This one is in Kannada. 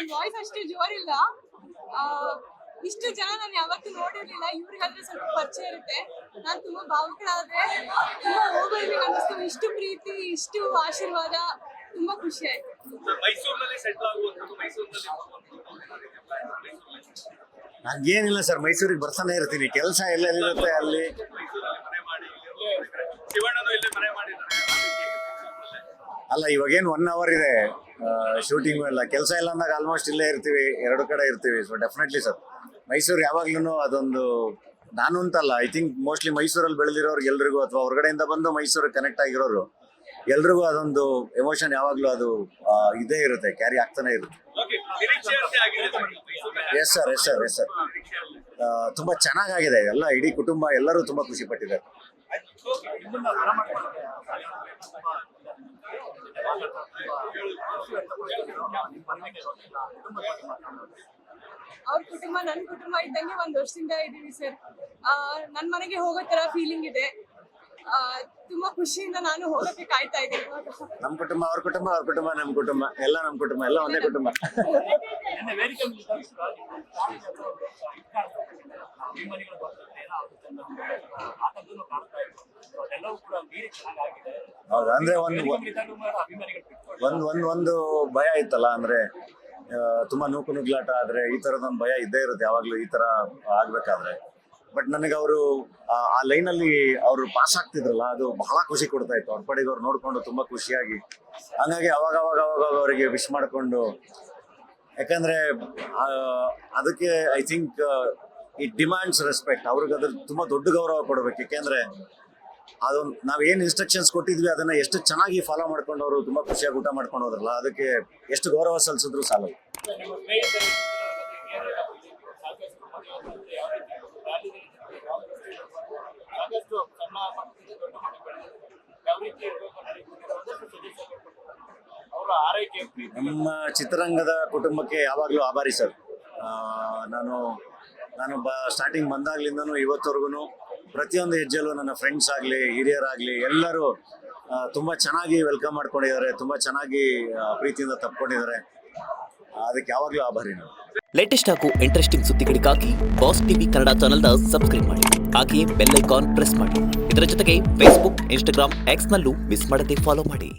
ನನ್ನ ವಾಯ್ಸ್ ಅಷ್ಟು ಜೋರಿಲ್ಲ. ಆ, ಇಷ್ಟು ಜನ ನಾನು ಯಾವತ್ತೂ ನೋಡಿರ್ಲಿಲ್ಲ. ಇವ್ರಿಗಾದ್ರೆ ಸ್ವಲ್ಪ ಪರಿಚಯ ಇರುತ್ತೆ. ನಾನು ತುಂಬಾ ಭಾವುಕಳಾದೆ, ತುಂಬಾ ಓವರ್ವಿಂಗ್ ಅನ್ನಿಸ್ತು. ಇಷ್ಟು ಪ್ರೀತಿ, ಇಷ್ಟು ಆಶೀರ್ವಾದ, ತುಂಬಾ ಖುಷಿ ಆಯ್ತು. ಮೈಸೂರಿನಲ್ಲಿ ಸೆಟ್ಲ್ ಆಗುವಂಥದ್ದು, ಮೈಸೂರಿನಲ್ಲಿ ಹಂಗೇನಿಲ್ಲ ಸರ್, ಮೈಸೂರಿಗೆ ಬರ್ತಾನೆ ಇರ್ತೀನಿ. ಕೆಲಸ ಎಲ್ಲೆಲ್ಲಿರುತ್ತೆ ಅಲ್ಲಿ. ಮೈಸೂರಲ್ಲಿ ಮನೆ ಮಾಡಿ ಶಿವಣ್ಣನು ಇಲ್ಲೇ ಮನೆ ಮಾಡಿದ್ದಾರೆ. ಅಲ್ಲ, ಇವಾಗೇನು 1 hour ಇದೆ ಶೂಟಿಂಗು ಎಲ್ಲ. ಕೆಲಸ ಎಲ್ಲ ಅಂದಾಗ ಆಲ್ಮೋಸ್ಟ್ ಇಲ್ಲೇ ಇರ್ತೀವಿ, 2 ಕಡೆ ಇರ್ತೀವಿ. ಸೊ ಡೆಫಿನೆಟ್ಲಿ ಸರ್, ಮೈಸೂರು ಯಾವಾಗ್ಲೂ ಅದೊಂದು, ನಾನು ಅಂತಲ್ಲ, ಐ ಥಿಂಕ್ ಮೋಸ್ಟ್ಲಿ ಮೈಸೂರಲ್ಲಿ ಬೆಳೆದಿರೋರು ಎಲ್ರಿಗೂ, ಅಥವಾ ಹೊರಗಡೆಯಿಂದ ಬಂದು ಮೈಸೂರಿಗೆ ಕನೆಕ್ಟ್ ಆಗಿರೋರು ಎಲ್ರಿಗೂ ಅದೊಂದು ಎಮೋಷನ್ ಯಾವಾಗ್ಲೂ ಅದು ಇದೇ ಇರುತ್ತೆ, ಕ್ಯಾರಿ ಆಗ್ತಾನೆ ಇರುತ್ತೆ. Yes sir, yes sir, yes sir. ತುಂಬಾ ಚೆನ್ನಾಗಿದೆ ಎಲ್ಲ. ಇಡೀ ಕುಟುಂಬ ಎಲ್ಲರೂ ತುಂಬಾ ಖುಷಿ ಪಟ್ಟಿದ್ದಾರೆ. ಅವ್ರ ಕುಟುಂಬ ನನ್ನ ಕುಟುಂಬ ಇದ್ದಂಗೆ 1 ವರ್ಷದಿಂದ ಇದೀವಿ ಸರ್. ನನ್ನ ಮನೆಗೆ ಹೋಗೋ ತರ ಫೀಲಿಂಗ್ ಇದೆ. ತುಂಬಾ ಖುಷಿಯಿಂದ ನಾನು ಹೋಗಕ್ಕೆ ಕಾಯ್ತಾ ಇದ್ದೀನಿ. ನಮ್ ಕುಟುಂಬ ಅವ್ರ ಕುಟುಂಬ, ಅವ್ರ ಕುಟುಂಬ ನಮ್ ಕುಟುಂಬ, ಎಲ್ಲ ನಮ್ ಕುಟುಂಬ, ಎಲ್ಲ ಒಂದೇ ಕುಟುಂಬ. ಹೌದು, ಅಂದ್ರೆ ಒಂದು ಭಯ ಇತ್ತಲ್ಲ, ಅಂದ್ರೆ ತುಂಬಾ ನುಗ್ಲಾಟ ಆದ್ರೆ ಈ ತರದೊಂದು ಭಯ ಇದ್ದೇ ಇರುತ್ತೆ ಯಾವಾಗ್ಲೂ ಈ ತರ ಆಗ್ಬೇಕಾದ್ರೆ. ಬಟ್ ನನಗೆ ಅವರು ಆ ಲೈನಲ್ಲಿ ಅವರು ಪಾಸ್ ಆಗ್ತಿದ್ರಲ್ಲ, ಅದು ಬಹಳ ಖುಷಿ ಕೊಡ್ತಾ ಇತ್ತು. ಅವ್ರ ಪಡೆಗೆ ಅವ್ರು ನೋಡ್ಕೊಂಡು ತುಂಬಾ ಖುಷಿಯಾಗಿ, ಹಂಗಾಗಿ ಅವಾಗ ಅವರಿಗೆ ವಿಶ್ ಮಾಡ್ಕೊಂಡು, ಯಾಕಂದ್ರೆ ಅದಕ್ಕೆ I think it demands respect. ಅವ್ರಿಗೆ ಅದ್ರ ತುಂಬಾ ದೊಡ್ಡ ಗೌರವ ಕೊಡ್ಬೇಕು. ಯಾಕೆಂದ್ರೆ ಅದು ನಾವೇನು ಇನ್ಸ್ಟ್ರಕ್ಷನ್ಸ್ ಕೊಟ್ಟಿದ್ವಿ ಅದನ್ನ ಎಷ್ಟು ಚೆನ್ನಾಗಿ ಫಾಲೋ ಮಾಡ್ಕೊಂಡು ಅವರು ತುಂಬಾ ಖುಷಿಯಾಗಿ ಊಟ ಮಾಡ್ಕೊಂಡು ಹೋದ್ರಲ್ಲ, ಅದಕ್ಕೆ ಎಷ್ಟು ಗೌರವ ಸಲ್ಲಿಸಿದ್ರು ಸಾಲದು. ನಮ್ಮ ಚಿತ್ರರಂಗದ ಕುಟುಂಬಕ್ಕೆ ಯಾವಾಗಲೂ ಆಭಾರಿ ಸರ್. ನಾನು ಸ್ಟಾರ್ಟಿಂಗ್ ಬಂದಾಗ್ಲಿಂದನೂ ಇವತ್ತವರೆಗೂ ಪ್ರತಿಯೊಂದು ಹೆಜ್ಜೆಲ್ಲೂ ನನ್ನ ಫ್ರೆಂಡ್ಸ್ ಆಗಲಿ, ಹಿರಿಯರಾಗಲಿ, ಎಲ್ಲರೂ ತುಂಬಾ ಚೆನ್ನಾಗಿ ವೆಲ್ಕಮ್ ಮಾಡ್ಕೊಂಡಿದ್ದಾರೆ, ತುಂಬಾ ಚೆನ್ನಾಗಿ ಪ್ರೀತಿಯಿಂದ ತಪ್ಕೊಂಡಿದ್ದಾರೆ. ಅದಕ್ಕೆ ಯಾವಾಗಲೂ ಆಭಾರಿ ನಾನು. ಲೇಟೆಸ್ಟ್ ಹಾಗೂ ಇಂಟ್ರೆಸ್ಟಿಂಗ್ ಸುದ್ದಿಗಳಿಗಾಗಿ ಬಾಸ್ ಟಿವಿ ಕನ್ನಡ ಚಾನೆಲ್ನ ಸಬ್ಸ್ಕ್ರೈಬ್ ಮಾಡಿ. ಹಾಗೆಯೇ ಬೆಲ್ ಐಕಾನ್ ಪ್ರೆಸ್ ಮಾಡಿ. ಇದರ ಜೊತೆಗೆ ಫೇಸ್ಬುಕ್, ಇನ್ಸ್ಟಾಗ್ರಾಮ್, ಎಕ್ಸ್ನಲ್ಲೂ ಮಿಸ್ ಮಾಡದೆ ಫಾಲೋ ಮಾಡಿ.